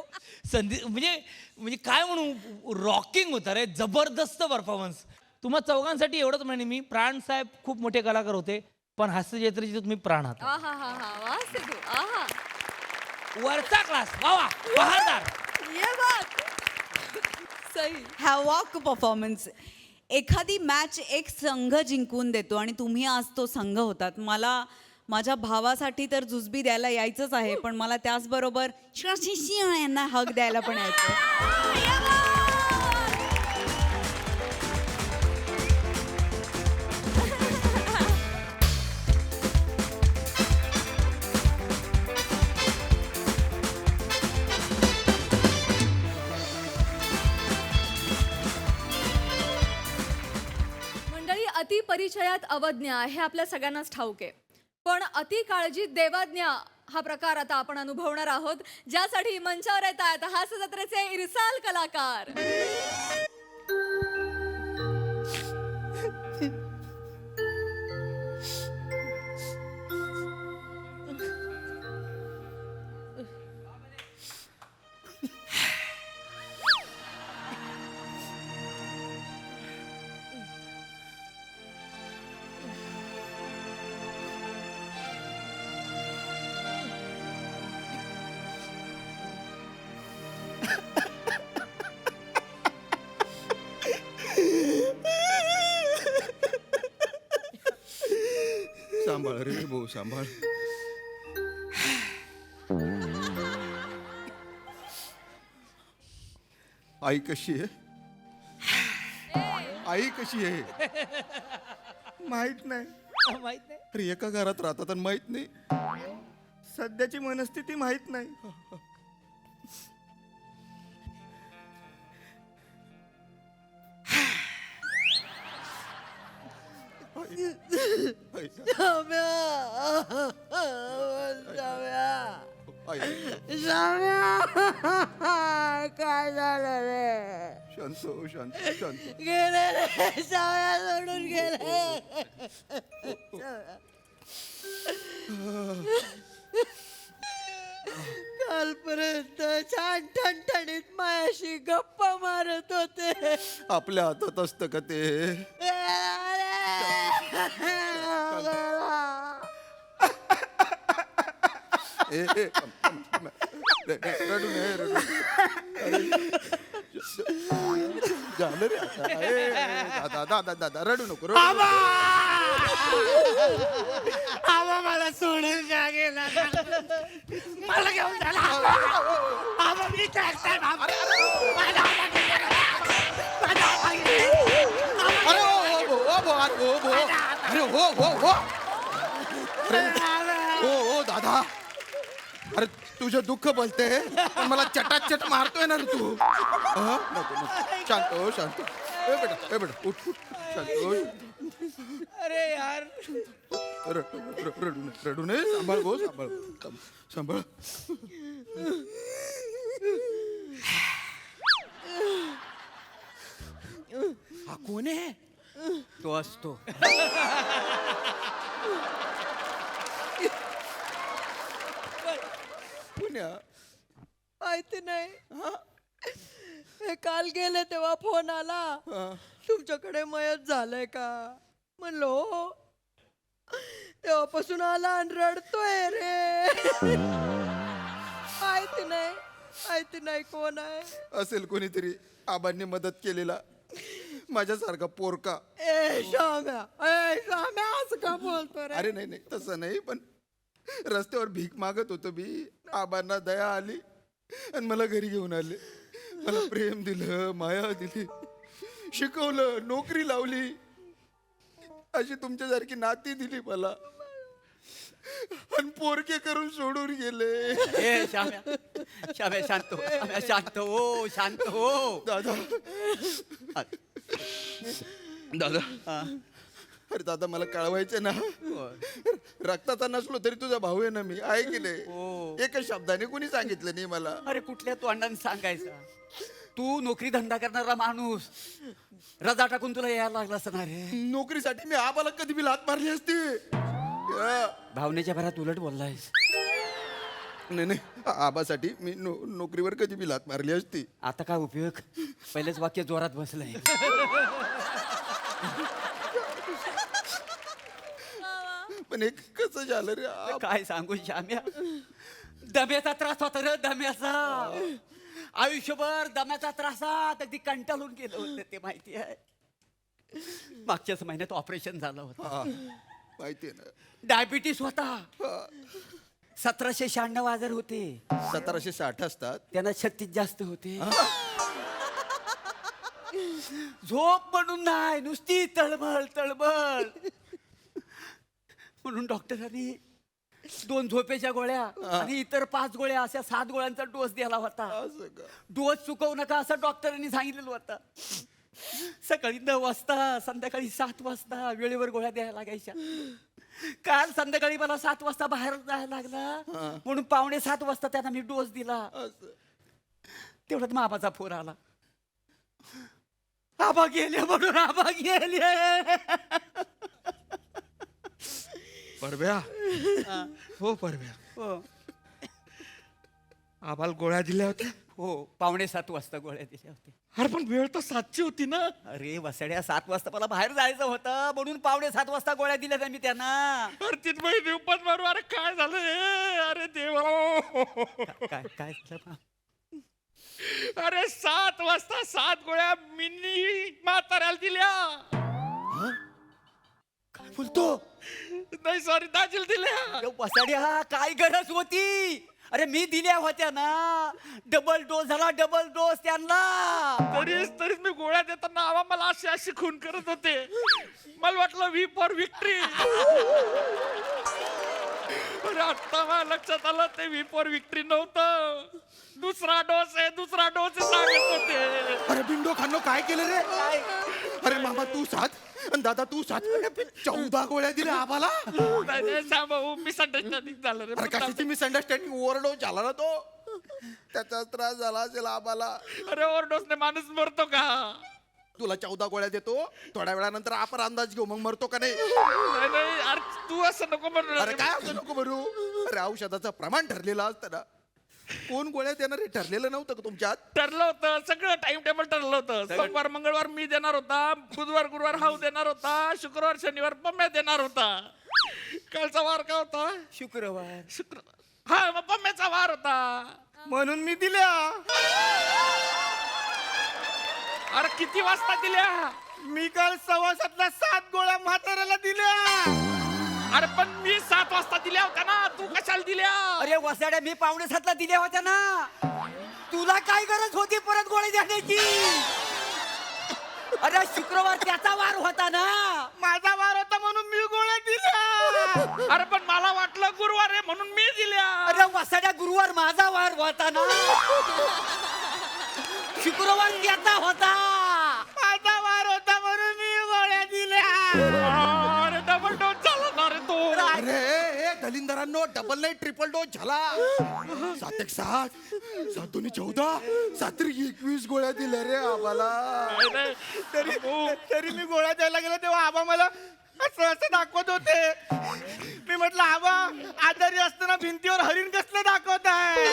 संधी म्हणजे काय म्हणू रॉकिंग होतं रे जबरदस्त परफॉर्मन्स तुम्हा चौघांसाठी एवढंच म्हणे मी प्राण साहेब खूप मोठे कलाकार होते पण हास्य जत्रेचे तुम्ही प्राण आहात
आहा हा हा वा सिद्धू आहा
वरचा क्लास वा वा बहारदार
ये बात सही
हॅवॉक परफॉर्मन्स एखादी मॅच एक संघ जिंकून देतो आणि तुम्ही आज तो संघ होतात मला माझ्या भावासाठी तर जुजबी द्यायला यायचंच आहे पण मला त्याचबरोबर यांना हक द्यायला पण यायचं
मंडळी अति परिचयात अवज्ञा हे आपल्या सगळ्यांनाच ठाऊक आहे पण अति काळजीत देवाज्ञा हा प्रकार आता आपण अनुभवणार आहोत ज्यासाठी मंचावर येत आहेत हास्य जत्रेचे इरसाल कलाकार
सांभाळ रे भाऊ सांभाळ आई कशी आहे आई कशी आहे माहित नाही
माहित नाही
अरे एका घरात राहतात आणि माहित नाही सध्याची मनस्थिती माहित नाही
काय झालं रे
शांत हो, शांत शांत
गेले रे शाळा सोडून गेले कालपर्यंत छान ठणठणीत मायाशी गप्पा मारत होते
आपल्या हातात असतं का ते रडू नये रडू झालं रे आता दादा दादा रडू नको
मला सोडून जा गेला मला घेऊन झाला मी
अरे हो दादा अरे तुझं दुःख बोलते पण मला चटाचट मारतोय ना रे तू नको शांत हो शांत ए बेटा उठ शांत हो
अरे यार
रडू नये सांभाळ गो सांभाळ
हा कोण आहे तो असतो
माहिती नाही हे काल गेले तेव्हा फोन आला तुमच्याकडे मयत झालंय का म्हणलो हो तेव्हापासून आला आणि रडतोय रे माहिती नाही कोण आहे
असेल कोणीतरी आबांनी मदत केलेला माझ्यासारखा पोरका.
असं का बोलतो रे?
अरे नाही नाही तसं नाही, पण रस्त्यावर भीक मागत होतो मी. आबांना दया आली आणि मला घरी घेऊन आले. मला प्रेम दिलं, माया दिली, शिकवलं, नोकरी लावली, अशी तुमच्यासारखी नाती दिली मला, आणि पोरके करून सोडून गेले.
ए श्याम्या, श्याम्या शांत हो, श्याम्या शांत हो, शांत हो.
दादा दादा, अरे दादा मला कळवायचं ना, रक्ताचा नसलो तरी तुझा भाऊ आहे ना मी, आहे की नाही? एका शब्दाने कोणी सांगितलं नाही मला.
अरे कुठल्या तोंडाने सांगायचं? तू नोकरी धंदा करणारा माणूस, रजा टाकून तुला यायला लागला असणार रे.
नोकरीसाठी मी आबाला कधी बी लात मारली असती.
भावनेच्या भरात उलट बोललायस.
नाही नाही, आबासाठी मी नोकरीवर कधी बी लात मारली असती.
आता काय उपयोग? पहिलेच वाक्य जोरात बसलंय.
पण एक कसं झालं रे,
काय सांगू श्याम्या, दम्याचा त्रास होता रे, दम्याचा. आयुष्यभर दम्याचा त्रासात अगदी कंटाळून गेलं होतं, ते माहिती आहे. मागच्याच महिन्यात ऑपरेशन झालं होतं.
माहितीये ना.
डायबिटीस होता. 1796 आजार होते.
1760 असतात.
त्यांना 36 जास्त होते. झोप म्हणून नाही, नुसती तळमळ तळमळ. म्हणून डॉक्टरांनी 2 झोपेच्या गोळ्या आणि इतर 5 गोळ्या, अशा 7 गोळ्यांचा डोस दिला होता. डोस चुकवू नका असं डॉक्टरांनी सांगितलेलं होतं. सकाळी 9 वाजता, संध्याकाळी 7 वाजता वेळेवर गोळ्या द्यायला लागायच्या. काल संध्याकाळी मला 7 वाजता बाहेर जायला लागला, म्हणून 6:45 वाजता त्यांना मी डोस दिला. तेवढ्यात मामाचा फोन आला. आबा गेले म्हणून, आबा गेले.
परव्या, हो परव्या,
हो
आबाला गोळ्या दिल्या होत्या.
हो, 6:45 वाजता गोळ्या दिल्या होत्या.
अरे पण वेळ तर 7ची होती ना.
अरे वसड्या, 7 वाजता मला बाहेर जायचं होतं, म्हणून 6:45 वाजता गोळ्या दिल्या ना मी त्यांना.
अरे तिथं उपास मारू. अरे काय झालं रे? अरे देवा,
काय काय झालं?
अरे 7 वाजता 7 गोळ्या मिनी म्हाताऱ्याला दिल्या.
काय बोलतो?
नाही सॉरी, दाजीला दिल्या.
वसड्या, काय गरज होती? अरे मी दिल्या होत्या ना. डबल डोस झाला, डबल डोस त्यांना.
तरीच मी गोळ्या देताना आवा मला अशी अशी खून करत होते. मला वाटलं व्ही फॉर विक्ट्री. अरे आता मला लक्षात आलं ते व्ही फॉर विक्ट्री नव्हतं, दुसरा डोस आहे, दुसरा डोस आहे सांगत होते.
अरे बिंडो खानो काय केलं रे? अरे मामा तू 7 आणि दादा तू 7, 14 गोळ्या दिल्या आबाला.
मिसअंडरस्टँडिंग झालं रे.
अरे कशाची मिसअंडरस्टँडिंग? ओव्हरडोस झाला ना तो, त्याचा त्रास झाला असेल आबाला.
अरे ओव्हरडोसने माणूस मरतो का?
तुला 14 गोळ्या देतो, थोड्या वेळानंतर आपण अंदाज घेऊ, मग मरतो का नाही?
नाही अरे तू असं नको म्हणू.
अरे काय असं नको म्हणू. अरे औषधाचं प्रमाण ठरलेलं असतं ना. कोण गोळ्या देणार हे ठरलेलं नव्हतं का तुमच्यात?
ठरलं होतं सगळं, टाइम टेबल ठरलं होतं. सोमवार मंगळवार मी देणार होता, बुधवार गुरुवार हाऊ देणार होता, शुक्रवार शनिवार पम्या देणार होता. कालचा वार काय होता?
शुक्रवार.
शुक्रवार, हा मग पम्याचा वार होता म्हणून मी दिल्या. अरे किती वाजता दिल्या?
मी काल 7:15ला 7 गोळ्या म्हाताऱ्याला दिल्या.
अरे पण मी 7 वाजता दिल्या होत्या ना, तू कशाला दिल्या?
अरे वसाड्या, मी 6:45ला दिल्या होत्या ना. तुला काय गरज होती परत गोळ्या देण्याची? अरे शुक्रवार त्याचा वार होता ना.
माझा वार होता म्हणून मी गोळ्या दिल्या. अरे पण मला वाटलं गुरुवार आहे म्हणून मी दिल्या.
अरे वसाड्या, गुरुवार माझा वार होता ना. शुक्रवार त्याचा होता.
माझा वार होता म्हणून मी गोळ्या दिल्या. अरे डबल डोस झाला ना रे तो.
अरे हे दलिंदरांनो, डबल नाही ट्रिपल डोस झाला. 7 1 7, 7 2 14, 7 3 21 गोळ्या दिल्या रे आबाला.
तरी मी गोळ्या द्यायला गेलो तेव्हा आबा मला असं असं दाखवत होते. मी म्हटलं आबा, आजारी असताना भिंतीवर हरिण कसलं दाखवत आहे?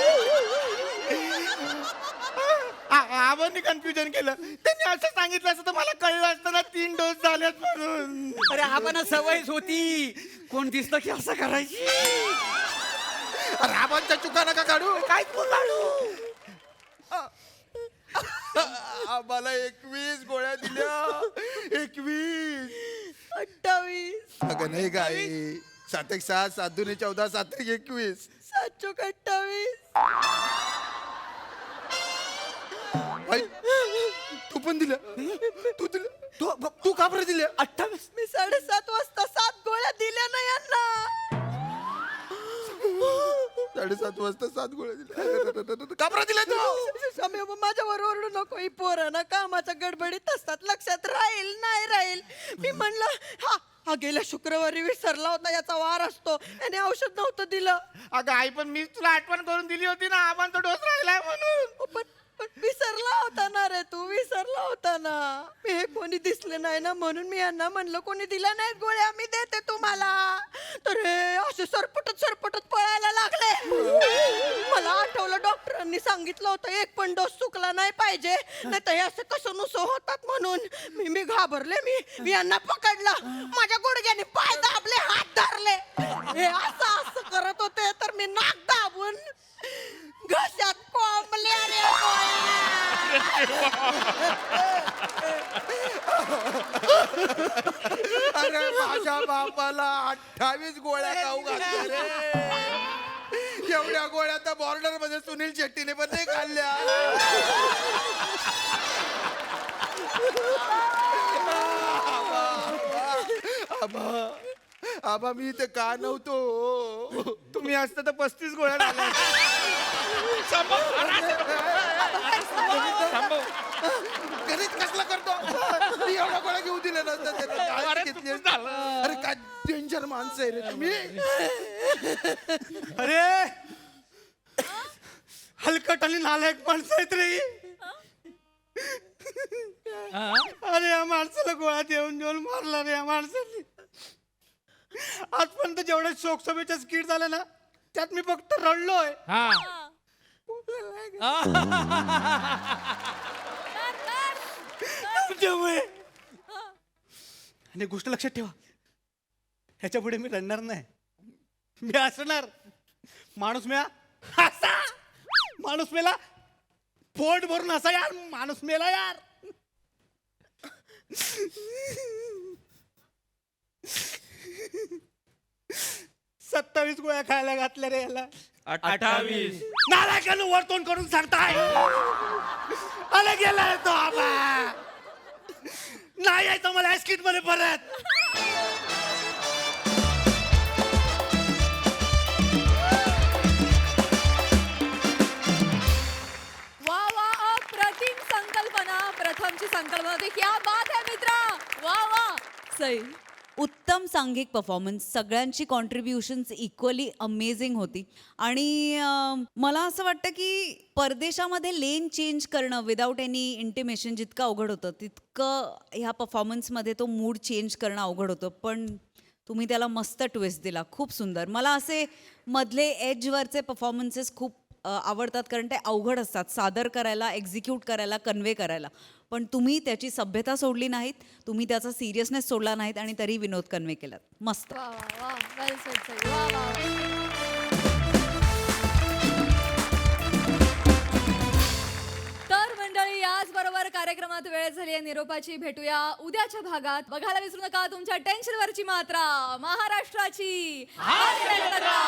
आबांनी कन्फ्युजन केलं. त्यांनी असं सांगितलं असतं तर मला कळलं असतं ना 3 डोस झालेत म्हणून.
अरे आम्हाला सवयच होती, कोण दिसतं की असं करायची.
अरे आबांच्या चुका नका काढू.
काय तू काढू?
आम्हाला 21 गोळ्या दिल्या. 21.
28.
अगं नाही काय 7 एक 7 7 2 14 7 एक 21.
7 चोक 28.
आई, तू पण दिल्या. तू दिल्या. तू का बरं दिल्या?
28. मी 7:30 वाजता 7 गोळ्या दिल्या ना यांना.
7:30 वाजता 7 गोळ्या दिल्या. का बरं दिल्या तू?
माझ्यावर ओरडू नको. ही पोरं ना कामाच्या गडबडीत असतात. लक्षात राहील नाही राहील. मी म्हणलं हा गेल्या शुक्रवारी विसरला होता, याचा वार असतो, याने औषध नव्हतं दिलं.
अगं आई पण मी तुला आठवण करून दिली होती ना आपण तो डोस राहिलाय म्हणून.
पण विसरला होता ना रे तू, विसरला होता ना. मी हे कोणी दिसले नाही ना म्हणून मी यांना म्हणलं कोणी दिल्या नाहीत गोळ्या, मी देते तुम्हाला. तर हे असे सरपटत पळायला लागले. मला आठवलं डॉक्टरांनी सांगितलं होतं एक पण डोस चुकला नाही पाहिजे, नाही तर हे असं कसं नुसं होतात म्हणून. मी घाबरले. मी यांना पकडलं, माझ्या गुडघ्याने पाय दाबले, हात धरले. हे असं करत होते तर मी नाक दाबून घशात कोंबल्या रे
अरे माझ्या बापाला 28 गोळ्या खाऊ घातल्या रे. एवढ्या गोळ्या तर बॉर्डर मध्ये सुनील शेट्टीने पण नाही खाल्ल्या. आबा मी इथे का नव्हतो?
तुम्ही असतं तर 35 गोळ्या लागल्या.
गणित कसला करतो? मी एवढ्या गोळ्या घेऊ दिल्या नसत्या. अरे काय डेंजर माणसं आहे रे तुम्ही.
अरे हलकट आणि नालायक माणसं आहेत रे. अरे या माणसाला गोळ्या देऊन देऊन मारला रे या माणसाने. आजपर्यंत जेवढे शोकसभेच्या स्किट झाले ना त्यात मी फक्त रडलोय. त्यामुळे आणि एक गोष्ट लक्षात ठेवा, ह्याच्या पुढे मी रडणार नाही, मी हसणार. माणूस मेला हसा, माणूस मेला पोट भरून हसा यार, माणूस मेला यार. सत्तावीस गोळ्या खायला घातल्या रे याला.
28.
नालायकानं वर्तवण करून सांगताय. अरे गेलाय तो आबा. नाही यायचं मला स्किट मध्ये परत.
वा वा, अप्रतिम संकल्पना. प्रथमची संकल्पना होती. क्या बात है मित्रा, वा वा.
सई, उत्तम सांघिक परफॉर्मन्स. सगळ्यांची कॉन्ट्रीब्युशन्स इक्वली अमेझिंग होती. आणि मला असं वाटतं की परदेशामध्ये लेन चेंज करणं विदाऊट एनी इंटिमेशन जितकं अवघड होतं तितकं ह्या परफॉर्मन्समध्ये तो मूड चेंज करणं अवघड होतं. पण तुम्ही त्याला मस्त ट्विस्ट दिला, खूप सुंदर. मला असे मधले एजवरचे परफॉर्मन्सेस खूप आवडतात, कारण ते अवघड असतात सादर करायला, एक्झिक्यूट करायला, कन्वे करायला. पण तुम्ही त्याची सभ्यता सोडली नाहीत, तुम्ही त्याचा सिरियसनेस सोडला नाहीत आणि तरी विनोद कन्वे केलात. मस्त.
वा वा वा, वेल सेड सई, वा वा. तर मंडळी, याचबरोबर कार्यक्रमात वेळ झाली आहे निरोपाची. भेटूया उद्याच्या भागात. बघायला विसरू नका तुमच्या टेन्शनवरची मात्रा, महाराष्ट्राची हास्य जत्रा.